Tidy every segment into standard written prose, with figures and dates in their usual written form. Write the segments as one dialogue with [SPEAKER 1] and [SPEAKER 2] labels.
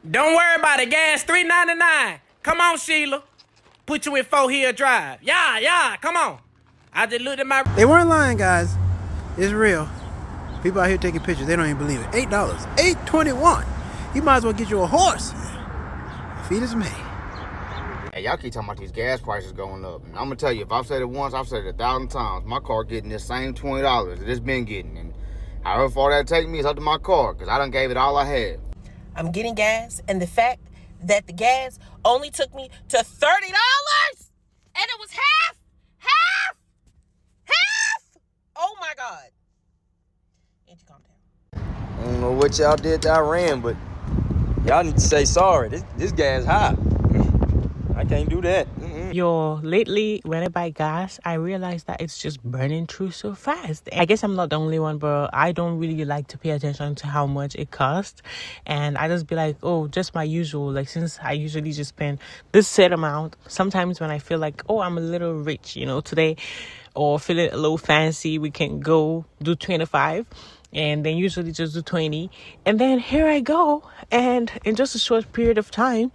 [SPEAKER 1] Don't worry about it, gas $3.99. Come on, Sheila. Put you in 4 Hill Drive. Yeah, come on. I just looked at my...
[SPEAKER 2] They weren't lying, guys. It's real. People out here taking pictures. They don't even believe it. $8. $8.21. You might as well get you a horse. Feed is me.
[SPEAKER 3] Hey, y'all keep talking about these gas prices going up. And I'm going to tell you, if I've said it once, I've said it 1,000 times. My car getting this same $20 that it's been getting. And however far that take me, it's up to my car, because I done gave it all I had.
[SPEAKER 4] I'm getting gas, and the fact that the gas only took me to $30, and it was half. Oh my God. Need to calm down.
[SPEAKER 5] I don't know what y'all did to Iran, but y'all need to say sorry. This gas hot. I can't do that.
[SPEAKER 6] Yo, lately when I buy gas, I realize that it's just burning through so fast. I guess I'm not the only one, but I don't really like to pay attention to how much it costs. And I just be like, oh, just my usual. Like, since I usually just spend this set amount, sometimes when I feel like, oh, I'm a little rich, today, or feeling a little fancy, we can go do 25. And then usually just do 20. And then here I go. And in just a short period of time,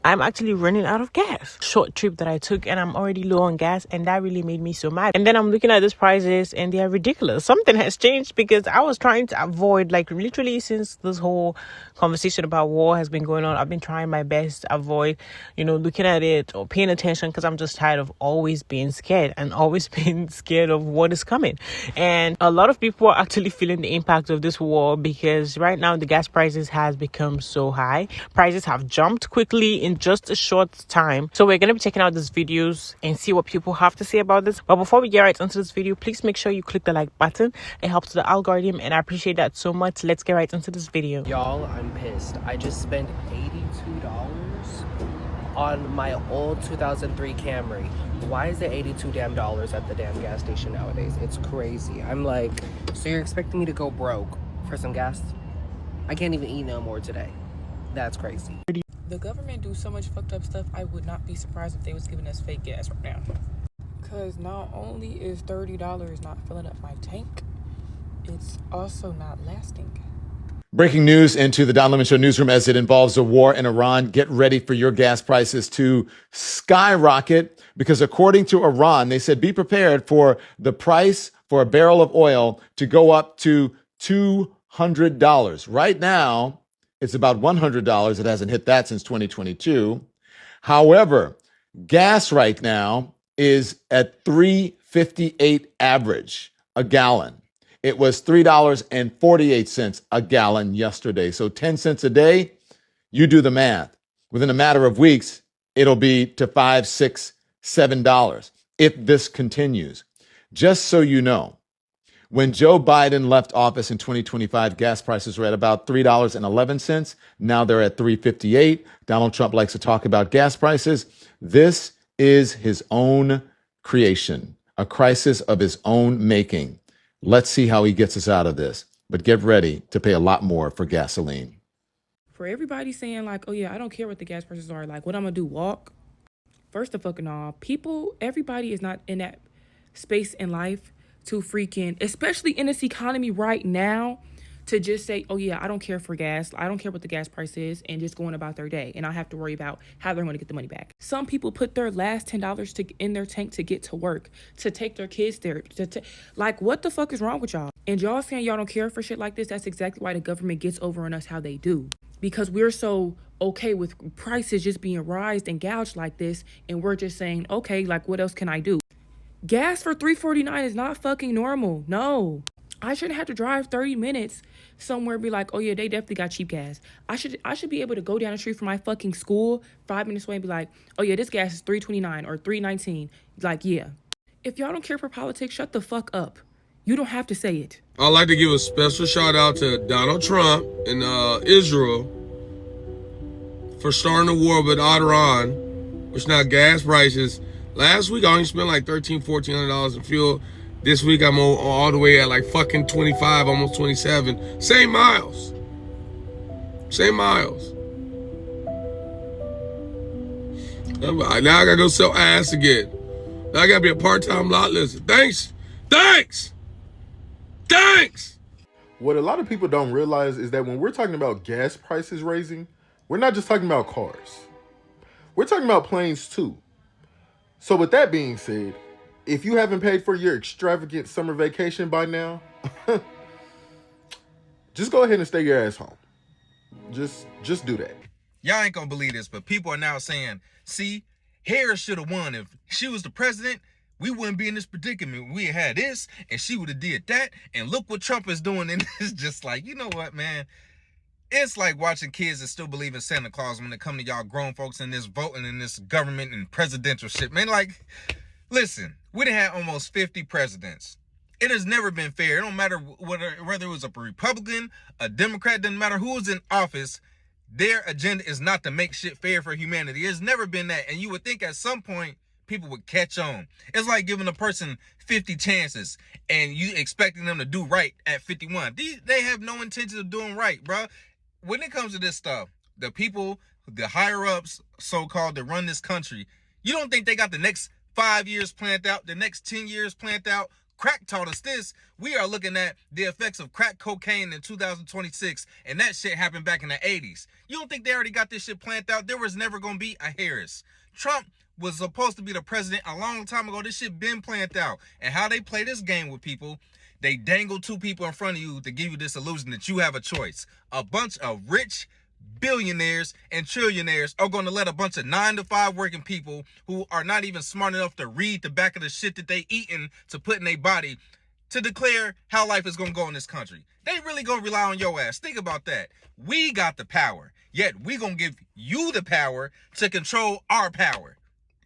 [SPEAKER 6] I'm actually running out of gas. Short trip that I took and I'm already low on gas, and that really made me so mad. And then I'm looking at these prices and they are ridiculous. Something has changed, because I was trying to avoid, like, literally since this whole conversation about war has been going on, I've been trying my best to avoid, looking at it or paying attention, because I'm just tired of always being scared and always being scared of what is coming. And a lot of people are actually feeling the impact of this war, because right now the gas prices has become so high. Prices have jumped quickly in just a short time. So we're going to be checking out these videos and see what people have to say about this. But before we get right into this video, please make sure you click the like button. It helps the algorithm and I appreciate that so much. Let's get right into this video.
[SPEAKER 7] Y'all, I'm pissed. I just spent $82 on my old 2003 Camry. Why is it $82 damn dollars at the damn gas station nowadays? It's crazy. I'm like, so you're expecting me to go broke for some gas? I can't even eat no more today. That's crazy.
[SPEAKER 8] The government do so much fucked up stuff, I would not be surprised if they was giving us fake gas right now. Because not only is $30 not filling up my tank, it's also not lasting.
[SPEAKER 9] Breaking news into the Don Lemon Show newsroom as it involves a war in Iran. Get ready for your gas prices to skyrocket, because according to Iran, they said be prepared for the price for a barrel of oil to go up to $200. Right now, it's about $100. It hasn't hit that since 2022. However, gas right now is at $3.58 average a gallon. It was $3.48 a gallon yesterday. So 10 cents a day, you do the math. Within a matter of weeks, it'll be to $5, $6, $7 if this continues. Just so you know, when Joe Biden left office in 2025, gas prices were at about $3.11. Now they're at $3.58. Donald Trump likes to talk about gas prices. This is his own creation, a crisis of his own making. Let's see how he gets us out of this. But get ready to pay a lot more for gasoline.
[SPEAKER 8] For everybody saying like, oh yeah, I don't care what the gas prices are, like what I'm gonna do, walk? First of fucking all, everybody is not in that space in life to freaking, especially in this economy right now, to just say, oh yeah, I don't care for gas. I don't care what the gas price is, and just going about their day. And I have to worry about how they're going to get the money back. Some people put their last $10 in their tank to get to work, to take their kids there. Like, what the fuck is wrong with y'all? And y'all saying y'all don't care for shit like this, that's exactly why the government gets over on us how they do. Because we're so okay with prices just being raised and gouged like this, and we're just saying, okay, like what else can I do? Gas for $3.49 is not fucking normal. No. I shouldn't have to drive 30 minutes somewhere and be like, oh yeah, they definitely got cheap gas. I should be able to go down the street from my fucking school 5 minutes away and be like, oh yeah, this gas is $3.29 or $3.19. Like, yeah. If y'all don't care for politics, shut the fuck up. You don't have to say it.
[SPEAKER 10] I'd like to give a special shout out to Donald Trump and Israel for starting a war with Iran, which now gas prices. Last week I only spent like $1,400 in fuel. This week I'm all the way at like fucking 25, almost 27. Same miles. Now I gotta go sell ass again. Now I gotta be a part-time lot lister. Thanks.
[SPEAKER 11] What a lot of people don't realize is that when we're talking about gas prices raising, we're not just talking about cars. We're talking about planes too. So with that being said, if you haven't paid for your extravagant summer vacation by now, just go ahead and stay your ass home. Just do that.
[SPEAKER 12] Y'all ain't gonna believe this, but people are now saying, see, Harris should have won. If she was the president, we wouldn't be in this predicament. We had this, and she would have did that, and look what Trump is doing. And it's just like, you know what, man? It's like watching kids that still believe in Santa Claus when it come to y'all grown folks in this voting in this government and presidential shit. Man, like, listen, we done had almost 50 presidents. It has never been fair. It don't matter whether it was a Republican, a Democrat, doesn't matter who was in office. Their agenda is not to make shit fair for humanity. It's never been that. And you would think at some point people would catch on. It's like giving a person 50 chances and you expecting them to do right at 51. They have no intention of doing right, bro. When it comes to this stuff, the people, the higher ups, so-called, that run this country, you don't think they got the next 5 years planned out, the next 10 years planned out? Crack taught us this. We are looking at the effects of crack cocaine in 2026, and that shit happened back in the 80s. You don't think they already got this shit planned out? There was never going to be a Harris. Trump was supposed to be the president a long time ago. This shit been planned out. And how they play this game with people, they dangle two people in front of you to give you this illusion that you have a choice. A bunch of rich billionaires and trillionaires are going to let a bunch of 9-to-5 working people who are not even smart enough to read the back of the shit that they eating to put in their body to declare how life is going to go in this country. They really going to rely on your ass. Think about that. We got the power, yet we going to give you the power to control our power.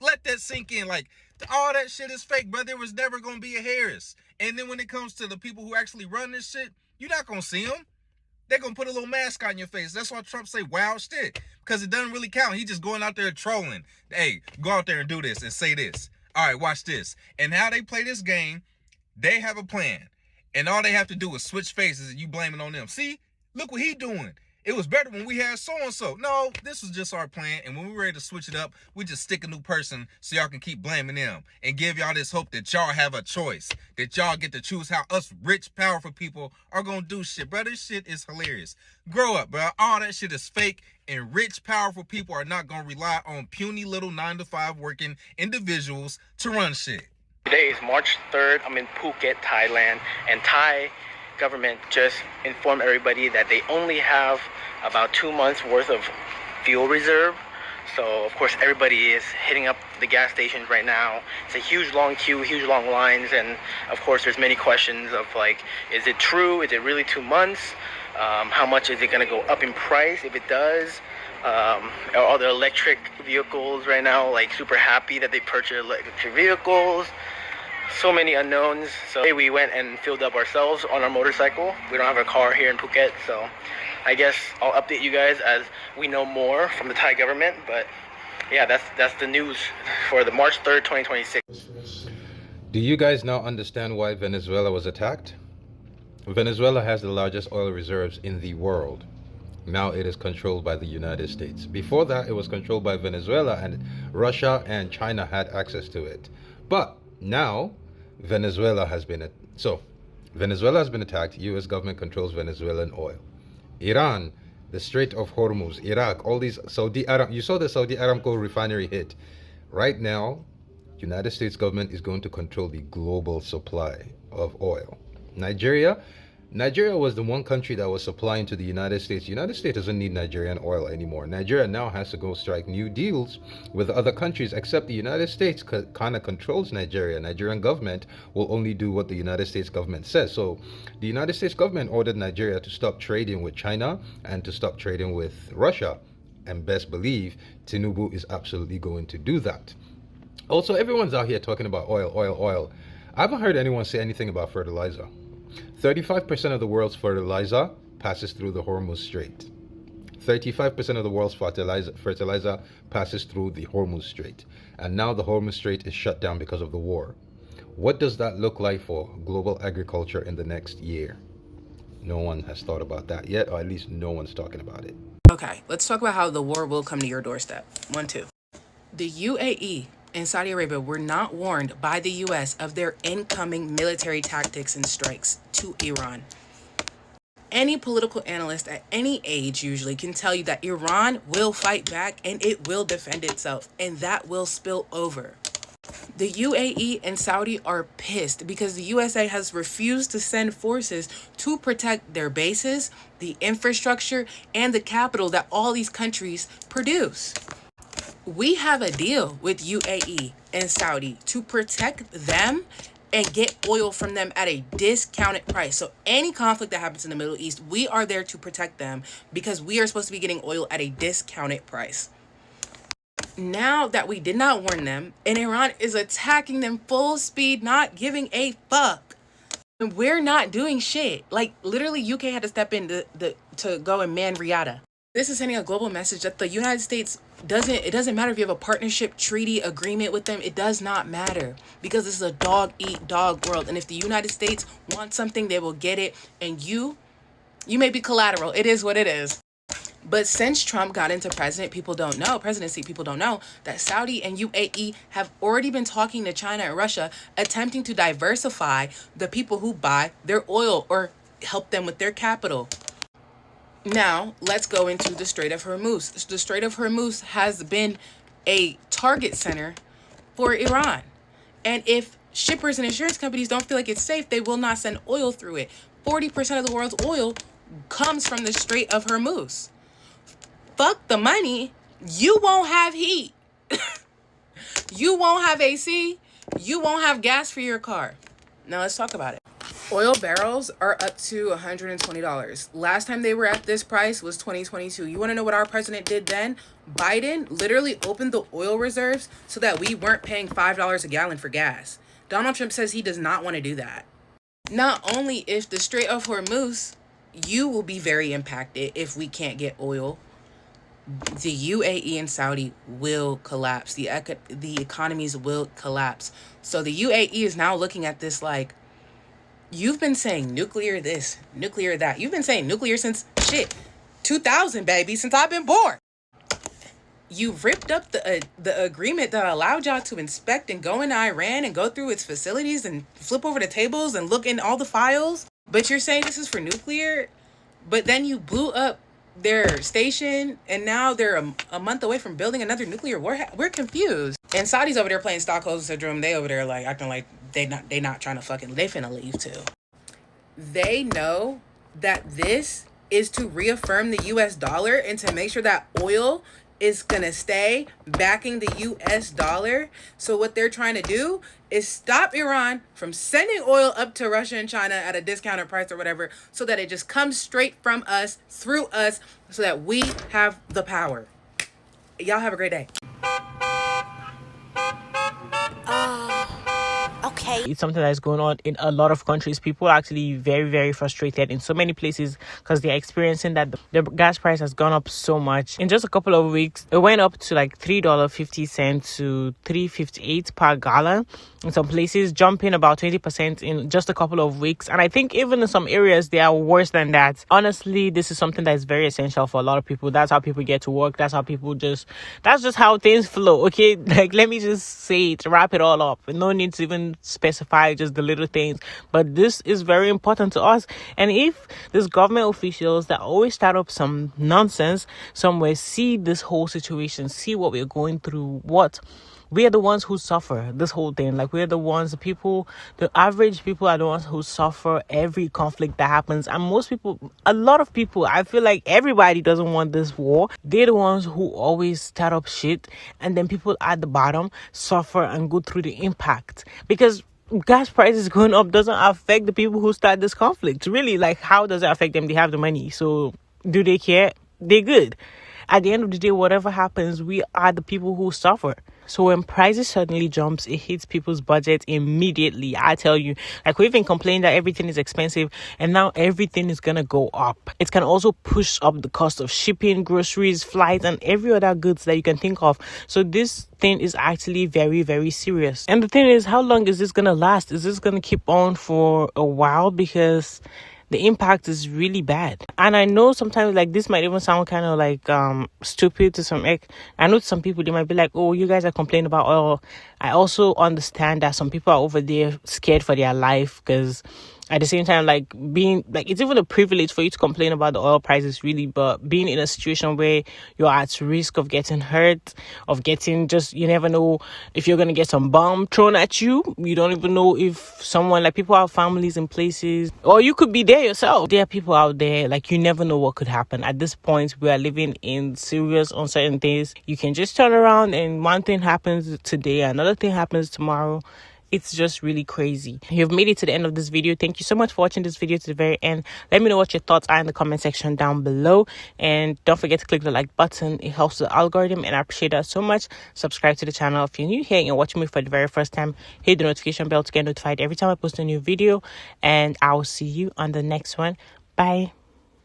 [SPEAKER 12] Let that sink in. Like, all that shit is fake, bro. There was never going to be a Harris. And then when it comes to the people who actually run this shit, you're not going to see them. They're going to put a little mask on your face. That's why Trump say wild shit. Because it doesn't really count. He just going out there trolling. Hey, go out there and do this and say this. All right, watch this. And how they play this game, they have a plan. And all they have to do is switch faces and you blame it on them. See? Look what he doing. It was better when we had so-and-so. No, this was just our plan. And when we were ready to switch it up, we just stick a new person so y'all can keep blaming them and give y'all this hope that y'all have a choice, that y'all get to choose how us rich, powerful people are going to do shit. Bro, this shit is hilarious. Grow up, bro. All that shit is fake, and rich, powerful people are not going to rely on puny little 9-to-5 working individuals to run shit.
[SPEAKER 13] Today is March 3rd. I'm in Phuket, Thailand, and Thai government just informed everybody that they only have about 2 months worth of fuel reserve. So of course everybody is hitting up the gas stations right now. It's a huge long queue, huge long lines, and of course there's many questions of like, is it true? Is it really 2 months? How much is it going to go up in price if it does? Are all the electric vehicles right now like super happy that they purchased electric vehicles? So many unknowns. So hey, we went and filled up ourselves on our motorcycle. We don't have a car here in Phuket, so I guess I'll update you guys as we know more from the Thai government. But yeah, that's the news for the March 3rd, 2026.
[SPEAKER 14] Do you guys now understand why Venezuela was attacked? Venezuela has the largest oil reserves in the world. Now it is controlled by the United States. Before that, it was controlled by Venezuela, and Russia and China had access to it. But now Venezuela has been attacked. U.S. government controls Venezuelan oil. Iran, the Strait of Hormuz, Iraq, all these Saudi Aram. You saw the Saudi Aramco refinery hit. Right now, United States government is going to control the global supply of oil. Nigeria was the one country that was supplying to the United States. The United States doesn't need Nigerian oil anymore. Nigeria now has to go strike new deals with other countries, except the United States kind of controls Nigeria. Nigerian government will only do what the United States government says. So the United States government ordered Nigeria to stop trading with China and to stop trading with Russia. And best believe Tinubu is absolutely going to do that. Also, everyone's out here talking about oil. I haven't heard anyone say anything about fertilizer. 35% of the world's fertilizer passes through the Hormuz Strait. 35% of the world's fertilizer passes through the Hormuz Strait. And now the Hormuz Strait is shut down because of the war. What does that look like for global agriculture in the next year? No one has thought about that yet, or at least no one's talking about it.
[SPEAKER 15] Okay, let's talk about how the war will come to your doorstep. 1, 2. The UAE and Saudi Arabia were not warned by the U.S. of their incoming military tactics and strikes to Iran. any political analyst at any age usually can tell you that Iran will fight back and it will defend itself, and that will spill over. The UAE and Saudi are pissed because the USA has refused to send forces to protect their bases, the infrastructure, and the capital that all these countries produce. We have a deal with UAE and Saudi to protect them and get oil from them at a discounted price. So any conflict that happens in the Middle East, we are there to protect them because we are supposed to be getting oil at a discounted price. Now that we did not warn them, and Iran is attacking them full speed, not giving a fuck, and we're not doing shit. Like, literally, UK had to step in to go and man Riyadh. This is sending a global message that the United States it doesn't matter if you have a partnership, treaty, agreement with them. It does not matter, because this is a dog-eat-dog world. And if the United States wants something, they will get it. And you may be collateral. It is what it is. But since Trump got into presidency, people don't know that Saudi and UAE have already been talking to China and Russia, attempting to diversify the people who buy their oil or help them with their capital. Now, let's go into the Strait of Hormuz. The Strait of Hormuz has been a target center for Iran. And if shippers and insurance companies don't feel like it's safe, they will not send oil through it. 40% of the world's oil comes from the Strait of Hormuz. Fuck the money. You won't have heat. You won't have AC. You won't have gas for your car. Now let's talk about it. Oil barrels are up to $120. Last time they were at this price was 2022. You want to know what our president did then? Biden literally opened the oil reserves so that we weren't paying $5 a gallon for gas. Donald Trump says he does not want to do that. Not only if the Strait of Hormuz, you will be very impacted if we can't get oil. The UAE and Saudi will collapse. The economies will collapse. So the UAE is now looking at this like, you've been saying nuclear this, nuclear that. You've been saying nuclear since 2000, baby, since I've been born. You ripped up the agreement that allowed y'all to inspect and go into Iran and go through its facilities and flip over the tables and look in all the files. But you're saying this is for nuclear, but then you blew up their station and now they're a month away from building another nuclear war. We're confused. And Saudi's over there playing Stockholm Syndrome. They over there like acting like they not trying to fucking, they finna leave too. They know that this is to reaffirm the US dollar and to make sure that oil is gonna stay backing the US dollar. So what they're trying to do is stop Iran from sending oil up to Russia and China at a discounted price or whatever, so that it just comes straight from us, through us, so that we have the power. Y'all have a great day.
[SPEAKER 6] Okay. It's something that's going on in a lot of countries. People are actually very, very frustrated in so many places because they're experiencing that the gas price has gone up so much. In just a couple of weeks, it went up to like $3.50 to $3.58 per gallon. In some places, jumping about 20% in just a couple of weeks. And I think even in some areas, they are worse than that. Honestly, this is something that is very essential for a lot of people. That's how people get to work. That's how that's just how things flow. Okay, like, let me just say it, wrap it all up. No need to even specify just the little things. But this is very important to us. And if these government officials that always start up some nonsense somewhere see this whole situation, see what we're going through, we are the ones who suffer this whole thing. Like, we're the ones, the average people are the ones who suffer every conflict that happens. And a lot of people, I feel like everybody doesn't want this war. They're the ones who always start up shit. And then people at the bottom suffer and go through the impact. Because gas prices going up doesn't affect the people who start this conflict. Really, like, how does it affect them? They have the money. So do they care? They're good. At the end of the day, whatever happens, we are the people who suffer. So when prices suddenly jumps, it hits people's budget immediately. I tell you, like, we've been complaining that everything is expensive, and now everything is going to go up. It can also push up the cost of shipping, groceries, flights, and every other goods that you can think of. So this thing is actually very, very serious. And the thing is, how long is this going to last? Is this going to keep on for a while? Because the impact is really bad. And I know sometimes, like, this might even sound kind of like stupid to some extent. I know some people, they might be like, oh, you guys are complaining about oil. I also understand that some people are over there scared for their life because At the same time, like being like, it's even a privilege for you to complain about the oil prices, really, but being in a situation where you're at risk of getting hurt, of getting just, you never know if you're gonna get some bomb thrown at you. You don't even know if someone, like, people have families in places, or you could be there yourself. There are people out there, like, you never know what could happen. At this point, we are living in serious uncertain days. You can just turn around and one thing happens today, another thing happens tomorrow. It's just really crazy. You've made it to the end of this video. Thank you so much for watching this video to the very end. Let me know what your thoughts are in the comment section down below. And don't forget to click the like button. It helps the algorithm and I appreciate that so much. Subscribe to the channel if you're new here and you're watching me for the very first time. Hit the notification bell to get notified every time I post a new video. And I will see you on the next one. Bye.